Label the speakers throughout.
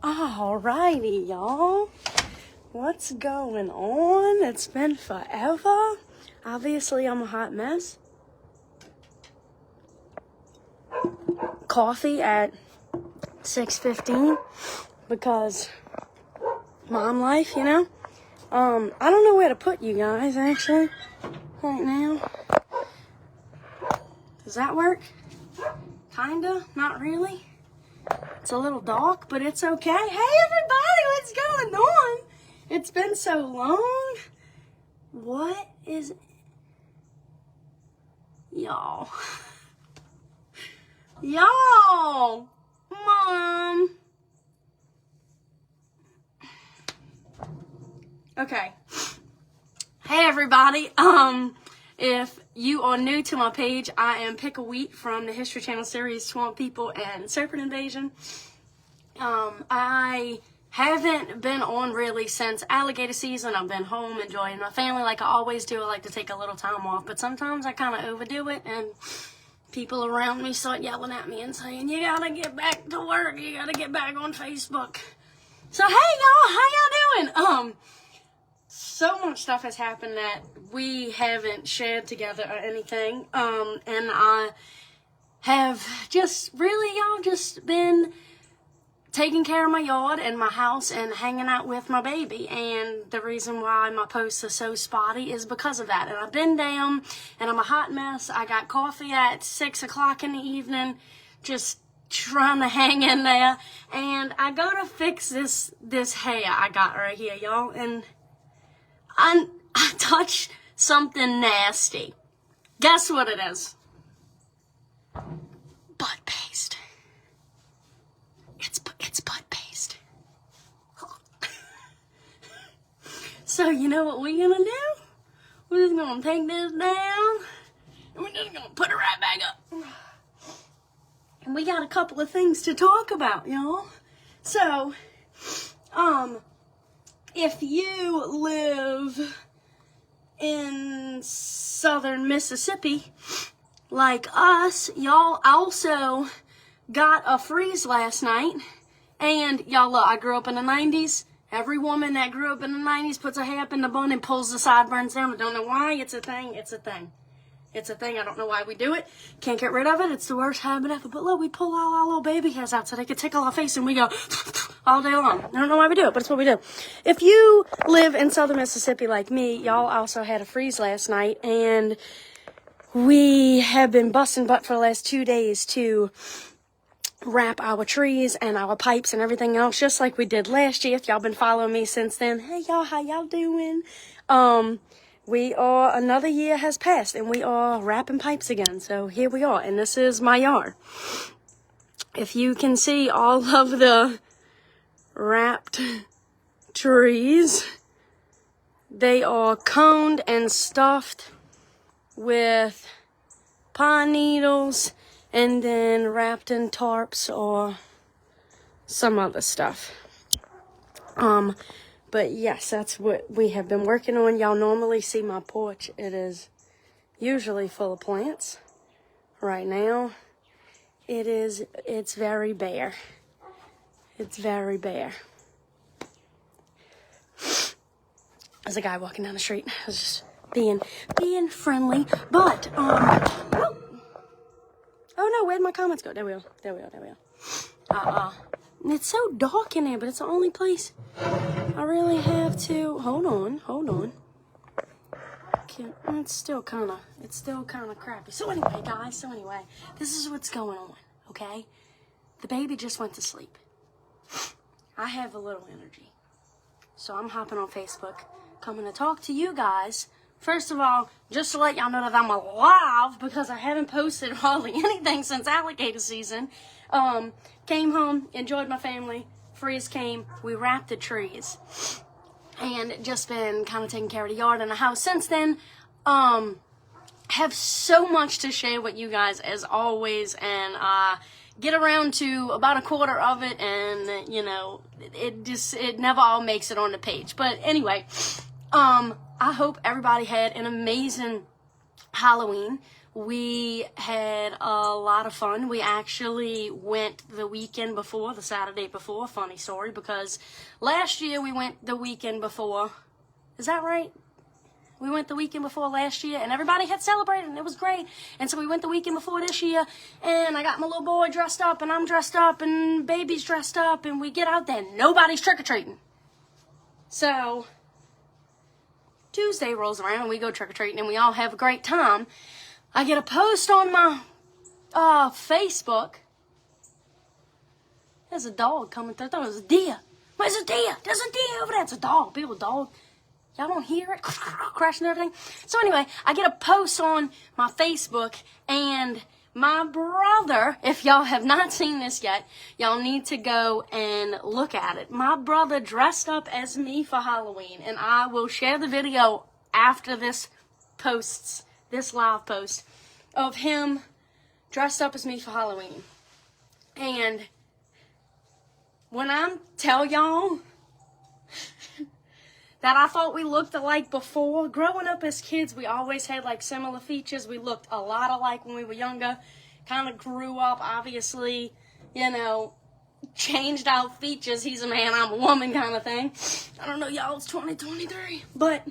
Speaker 1: Alrighty, y'all. What's going on? It's been forever. Obviously, I'm a hot mess. Coffee at 6:15 because mom life, you know? I don't know where to put you guys, actually, right now. Does that work? Kinda, not really. It's a little dark, but it's okay. Hey, everybody, what's going on? It's been so long. What is... Y'all. Y'all! Mom! Okay. Hey, everybody. If you are new to my page, I am Pickle Wheat from the History Channel series Swamp People and Serpent Invasion. I haven't been on really since alligator season. I've been home enjoying my family like I always do. I like to take a little time off, but sometimes I kind of overdo it, and people around me start yelling at me and saying, you gotta get back to work, you gotta get back on Facebook. So hey, y'all, how y'all doing? So much stuff has happened that we haven't shared together or anything, and I have just really, y'all, just been taking care of my yard and my house and hanging out with my baby. And the reason why my posts are so spotty is because of that. And I've been down and I'm a hot mess. I got coffee at 6 o'clock in the evening, just trying to hang in there. And I gotta fix this hair I got right here, y'all. And I touched something nasty. Guess what it is? Butt paste. It's butt paste. So you know what we're gonna do? We're just gonna take this down and we're just gonna put it right back up. And we got a couple of things to talk about, y'all. So, if you live in southern Mississippi, like us, y'all also got a freeze last night. And y'all, look, I grew up in the 90s. Every woman that grew up in the 90s puts her hair up in the bun and pulls the sideburns down. I don't know why. It's a thing. It's a thing. It's a thing. I don't know why we do it. Can't get rid of it. It's the worst habit ever. But look, we pull all our little baby hairs out so they can tickle our face and we go all day long. I don't know why we do it, but it's what we do. If you live in southern Mississippi like me, y'all also had a freeze last night, and we have been busting butt for the last 2 days to wrap our trees and our pipes and everything else, just like we did last year. If y'all been following me since then, hey y'all, how y'all doing? Another year has passed and we are wrapping pipes again. So here we are, and this is my yard. If you can see all of the wrapped trees, they are coned and stuffed with pine needles and then wrapped in tarps or some other stuff. But yes, that's what we have been working on. Y'all normally see my porch. It is usually full of plants. Right now, it's very bare. It's very bare. There's a guy walking down the street. I was just being friendly, but, oh no, where'd my comments go? There we are. It's so dark in there, but it's the only place I really have to... Hold on. It's still kind of crappy. So anyway, guys, this is what's going on, okay? The baby just went to sleep. I have a little energy. So I'm hopping on Facebook, coming to talk to you guys. First of all, just to let y'all know that I'm alive, because I haven't posted hardly anything since alligator season. Came home, enjoyed my family, freeze came, we wrapped the trees, and just been kind of taking care of the yard and the house since then. Have so much to share with you guys as always, and get around to about a quarter of it, and you know, it never all makes it on the page. But anyway, I hope everybody had an amazing Halloween. We had a lot of fun. We actually went the weekend before, the Saturday before. Funny story, because last year we went the weekend before. Is that right? We went the weekend before last year, and everybody had celebrated, and it was great. And so we went the weekend before this year, and I got my little boy dressed up, and I'm dressed up, and baby's dressed up, and we get out there, and nobody's trick-or-treating. So Tuesday rolls around, and we go trick-or-treating, and we all have a great time. I get a post on my Facebook. There's a dog coming through. I thought it was a deer. Where's a deer? There's a deer over there. It's a dog. Beautiful dog. Y'all don't hear it crashing and everything. So anyway, I get a post on my Facebook, and my brother, if y'all have not seen this yet, y'all need to go and look at it. My brother dressed up as me for Halloween, and I will share the video after this live post of him dressed up as me for Halloween. And when I tell y'all that I thought we looked alike before, growing up as kids, we always had like similar features. We looked a lot alike when we were younger. Kind of grew up, obviously, changed our features. He's a man, I'm a woman kind of thing. I don't know, y'all, it's 2023. But,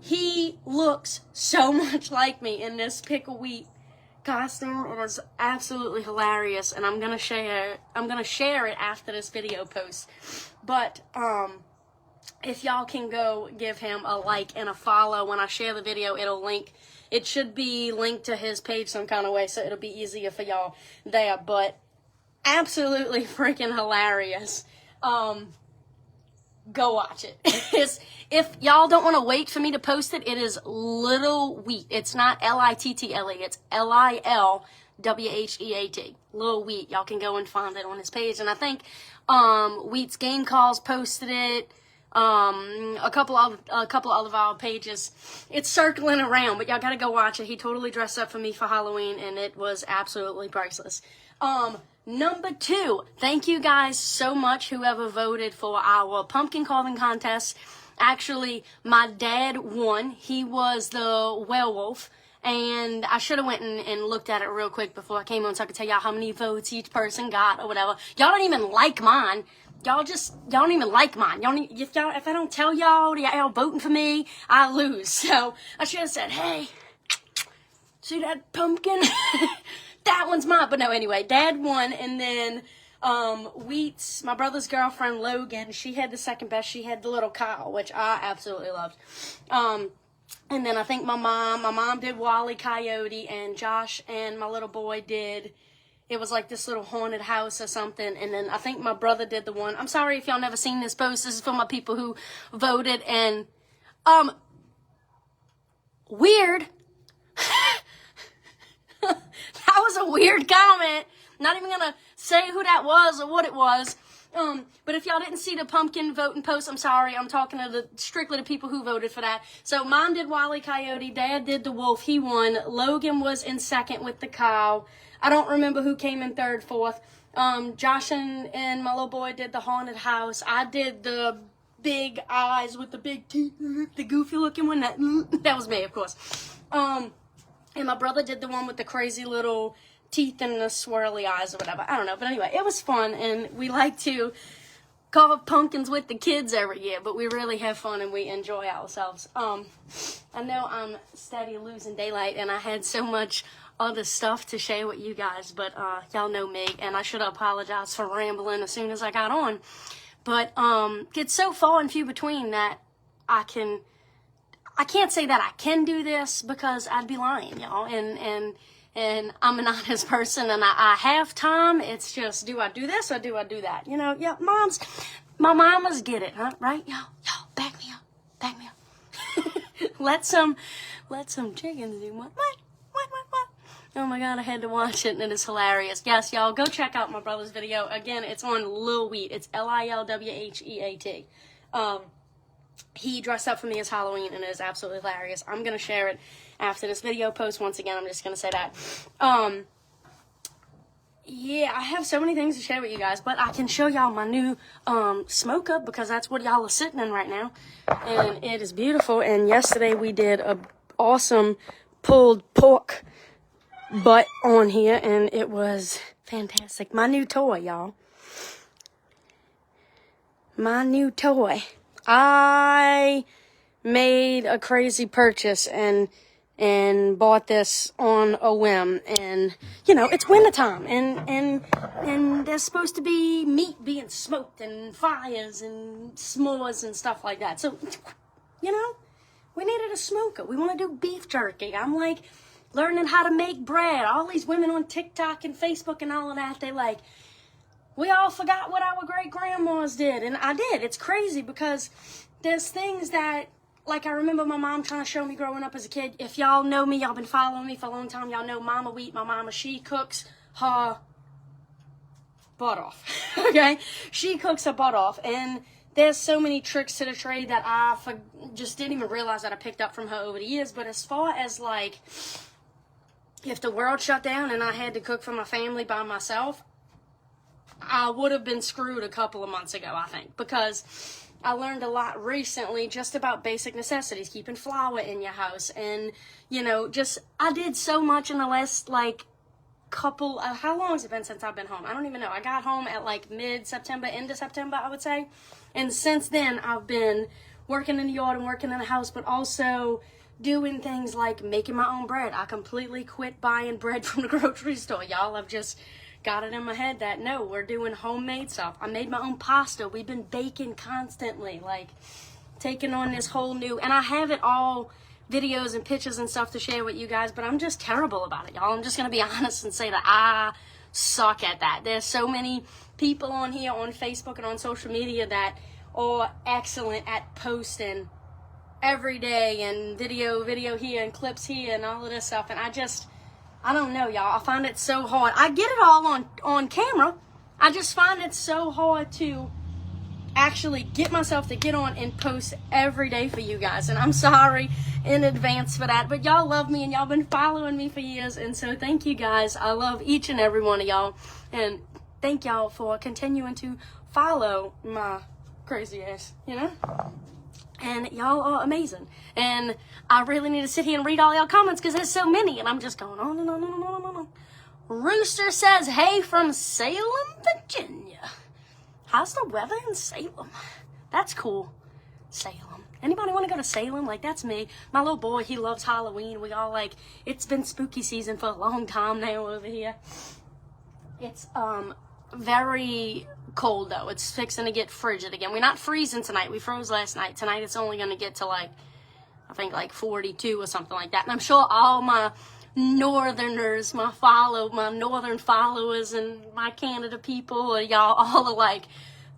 Speaker 1: he looks so much like me in this Pickle Wheat costume. It is absolutely hilarious, and I'm gonna share it after this video post. But if y'all can go give him a like and a follow, when I share the video, it should be linked to his page some kind of way, so it'll be easier for y'all there. But absolutely freaking hilarious. Go watch it. If y'all don't want to wait for me to post it, it is Little Wheat. It's not Little, it's Lilwheat. Little Wheat. Y'all can go and find it on his page. And I think Wheat's Game Calls posted it. A couple of our pages. It's circling around, but y'all gotta go watch it. He totally dressed up for me for Halloween, and it was absolutely priceless. Number 2, thank you guys so much, whoever voted for our pumpkin carving contest. Actually, my dad won. He was the werewolf, and I should have went and looked at it real quick before I came on so I could tell y'all how many votes each person got or whatever. Y'all don't even like mine. Y'all don't even like mine. If I don't tell y'all voting for me, I lose. So I should have said, hey, see that pumpkin? That one's mine. But no, anyway, Dad won, and then Wheats, my brother's girlfriend, Logan, she had the second best. She had the little cow, which I absolutely loved. And then I think my mom did Wile E. Coyote, and Josh and my little boy did, it was like this little haunted house or something. And then I think my brother did the one. I'm sorry if y'all never seen this post. This is for my people who voted. And weird. That was a weird comment. Not even gonna say who that was or what it was. But if y'all didn't see the pumpkin voting post, I'm sorry. I'm talking to strictly to people who voted for that. So Mom did Wile E. Coyote. Dad did the wolf. He won. Logan was in second with the cow. I don't remember who came in third, fourth. Josh and my little boy did the haunted house. I did the big eyes with the big teeth, the goofy looking one. That was me, of course. And my brother did the one with the crazy little teeth and the swirly eyes or whatever. I don't know. But anyway, it was fun, and we like to carve pumpkins with the kids every year, but we really have fun and we enjoy ourselves. I know I'm steady losing daylight, and I had so much other stuff to share with you guys, but y'all know me, and I should apologize for rambling as soon as I got on. But it's so far and few between that I can't say that I can do this, because I'd be lying, y'all, and I'm an honest person, and I have time. It's just, do I do this or do I do that? Yeah, my mamas get it, huh? Right? Y'all, back me up. let some chickens do what? Oh my God, I had to watch it, and it is hilarious. Yes, y'all, go check out my brother's video. Again, it's on Lil Wheat. It's Lilwheat. He dressed up for me as Halloween, and it is absolutely hilarious. I'm going to share it after this video post. Once again, I'm just going to say that. Yeah, I have so many things to share with you guys, but I can show y'all my new smoke up, because that's what y'all are sitting in right now. And it is beautiful. And yesterday we did a awesome pulled pork butt on here, and it was fantastic. My new toy, y'all. My new toy. I made a crazy purchase and bought this on a whim, and you know, it's wintertime, and there's supposed to be meat being smoked and fires and s'mores and stuff like that. So, you know, we needed a smoker. We want to do beef jerky. I'm like learning how to make bread. All these women on TikTok and Facebook and all of that, they like, we all forgot what our great grandmas did, and I did. It's crazy because there's things that, like, I remember my mom trying to show me growing up as a kid. If y'all know me, y'all been following me for a long time, y'all know Mama Wheat. My mama, she cooks her butt off, okay? She cooks her butt off, and there's so many tricks to the trade that I just didn't even realize that I picked up from her over the years. But as far as, like, if the world shut down and I had to cook for my family by myself, I would have been screwed a couple of months ago, I think, because I learned a lot recently just about basic necessities, keeping flour in your house, and, you know, just, I did so much in the last, like, couple, how long has it been since I've been home? I don't even know. I got home at, like, mid-September, into September, I would say, and since then, I've been working in the yard and working in the house, but also doing things like making my own bread. I completely quit buying bread from the grocery store, y'all. I've just got it in my head that, no, we're doing homemade stuff. I made my own pasta. We've been baking constantly, like, taking on this whole new, and I have it all, videos and pictures and stuff to share with you guys, but I'm just terrible about it, y'all. I'm just going to be honest and say that I suck at that. There's so many people on here on Facebook and on social media that are excellent at posting every day, and video here and clips here and all of this stuff, and I don't know, y'all. I find it so hard. I get it all on camera. I just find it so hard to actually get myself to get on and post every day for you guys. And I'm sorry in advance for that. But y'all love me, and y'all been following me for years. And so thank you guys. I love each and every one of y'all. And thank y'all for continuing to follow my crazy ass, you know? And y'all are amazing. And I really need to sit here and read all y'all comments because there's so many. And I'm just going on and on and on and on. Rooster says, hey from Salem, Virginia. How's the weather in Salem? That's cool. Salem. Anybody want to go to Salem? Like, that's me. My little boy, he loves Halloween. We all, like, it's been spooky season for a long time now over here. It's, very cold though. It's fixing to get frigid again. We're not freezing tonight. We froze last night. Tonight it's only going to get to, like, I think like 42 or something like that. And I'm sure all my northerners, my northern followers and my Canada people, y'all all are like,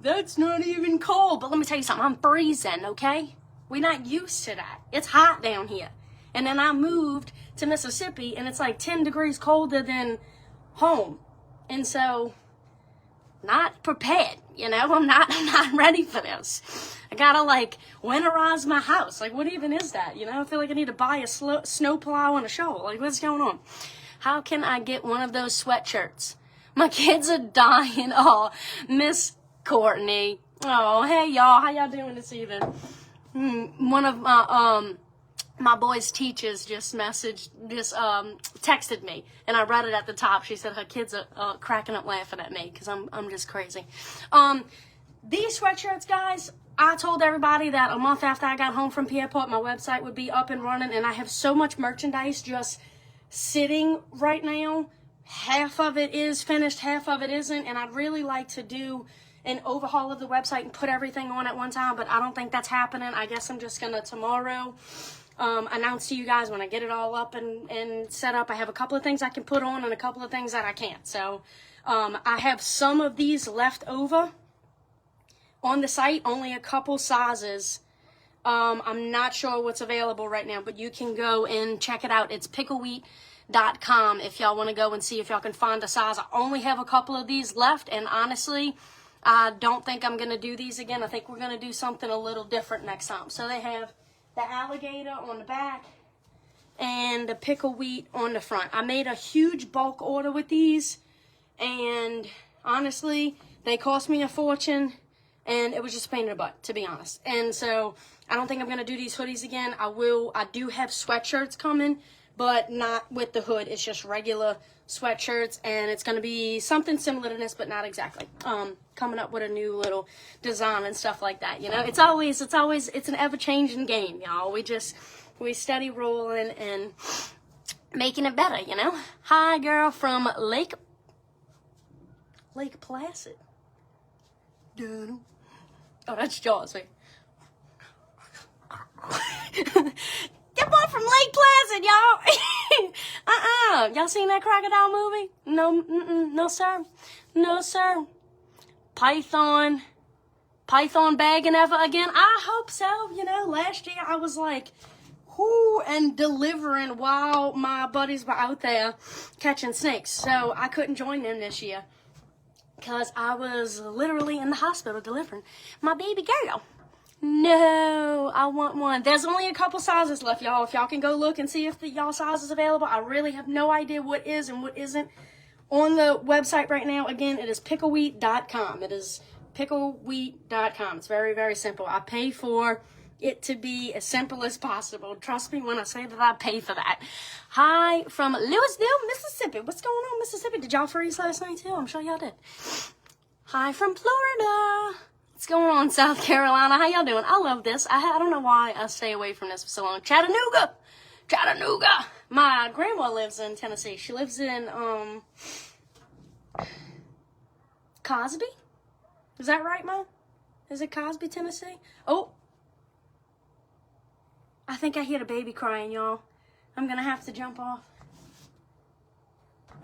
Speaker 1: that's not even cold. But let me tell you something. I'm freezing, okay? We're not used to that. It's hot down here. And then I moved to Mississippi and it's like 10 degrees colder than home. And so, not prepared, you know? I'm not ready for this. I gotta, like, winterize my house. Like, what even is that, you know? I feel like I need to buy a snowplow and a shovel. Like, what's going on? How can I get one of those sweatshirts? My kids are dying. Oh, Miss Courtney. Oh, hey, y'all. How y'all doing this evening? One of my boy's teachers just texted me, and I read it at the top. She said her kids are cracking up laughing at me because I'm just crazy. These sweatshirts, guys, I told everybody that a month after I got home from Pierrepont, my website would be up and running, and I have so much merchandise just sitting right now. Half of it is finished, half of it isn't, and I'd really like to do an overhaul of the website and put everything on at one time, but I don't think that's happening. I guess I'm just gonna tomorrow announce to you guys when I get it all up and set up. I have a couple of things I can put on and a couple of things that I can't. So I have some of these left over on the site, only a couple sizes. I'm not sure what's available right now, but you can go and check it out. It's picklewheat.com if y'all want to go and see if y'all can find a size. I only have a couple of these left, and honestly, I don't think I'm going to do these again. I think we're going to do something a little different next time. So they have the alligator on the back and the pickle wheat on the front. I made a huge bulk order with these, and honestly, they cost me a fortune, and it was just a pain in the butt, to be honest. And so I don't think I'm going to do these hoodies again. I do have sweatshirts coming, but not with the hood. It's just regular sweatshirts, and it's going to be something similar to this, but not exactly. Coming up with a new little design and stuff like that, you know. It's an ever-changing game, y'all. We steady rolling and making it better, you know. Hi, girl from Lake Placid. Oh, that's Jaws, wait. That boy from Lake Placid, y'all. Y'all seen that crocodile movie? No, no, sir. No, sir. Python bagging ever again? I hope so. You know, last year I was like, whoo, and delivering while my buddies were out there catching snakes. So I couldn't join them this year because I was literally in the hospital delivering my baby girl. No, I want one. There's only a couple sizes left, y'all. If y'all can go look and see if y'all size is available. I really have no idea what is and what isn't on the website right now. Again, it is picklewheat.com. It is picklewheat.com. It's very, very simple. I pay for it to be as simple as possible. Trust me when I say that I pay for that. Hi from Louisville, Mississippi. What's going on, Mississippi? Did y'all freeze last night too? I'm sure y'all did. Hi from Florida. What's going on, South Carolina? How y'all doing? I love this. I don't know why I stay away from this for so long. Chattanooga. My grandma lives in Tennessee. She lives in Cosby. Is that right, Mom? Is it Cosby, Tennessee? Oh, I think I hear the baby crying, y'all. I'm gonna have to jump off.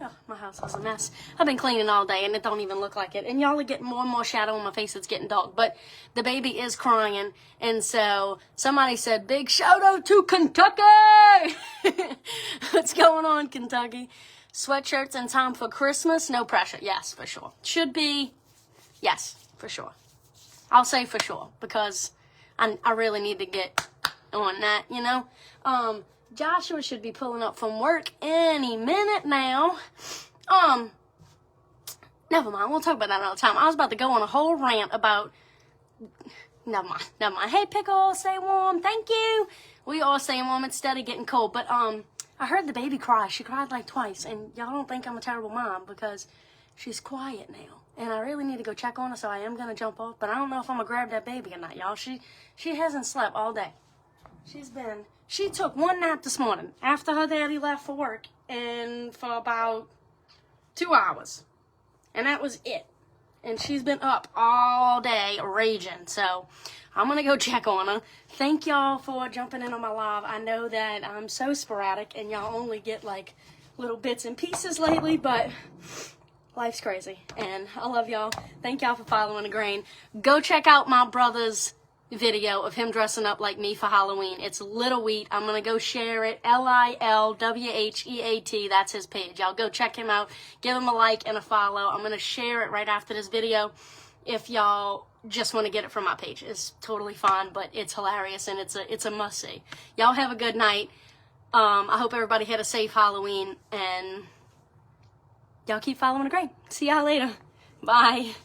Speaker 1: Oh, my house is a mess. I've been cleaning all day and it don't even look like it. And y'all are getting more and more shadow on my face. It's getting dark. But the baby is crying. And so somebody said, big shout out to Kentucky. What's going on, Kentucky? Sweatshirts in time for Christmas? No pressure. Yes, for sure. Should be. Yes, for sure. I'll say for sure because I really need to get on that, you know. Joshua should be pulling up from work any minute now. Never mind. We'll talk about that another time. I was about to go on a whole rant about. Never mind. Hey, Pickle, stay warm. Thank you. We all staying warm. It's steady getting cold. But I heard the baby cry. She cried like twice, and y'all don't think I'm a terrible mom because she's quiet now. And I really need to go check on her, so I am gonna jump off. But I don't know if I'm gonna grab that baby or not, y'all. She hasn't slept all day. She took one nap this morning after her daddy left for work and for about 2 hours. And that was it. And she's been up all day raging. So I'm going to go check on her. Thank y'all for jumping in on my live. I know that I'm so sporadic and y'all only get like little bits and pieces lately, but life's crazy. And I love y'all. Thank y'all for following the grain. Go check out my brother's video of him dressing up like me for Halloween. It's Little Wheat. I'm gonna go share it. LILWHEAT. That's his page. Y'all go check him out. Give him a like and a follow. I'm gonna share it right after this video. If y'all just want to get it from my page, it's totally fine, but it's hilarious and it's a must see. Y'all have a good night. I hope everybody had a safe Halloween and y'all keep following the grain. See y'all later. Bye.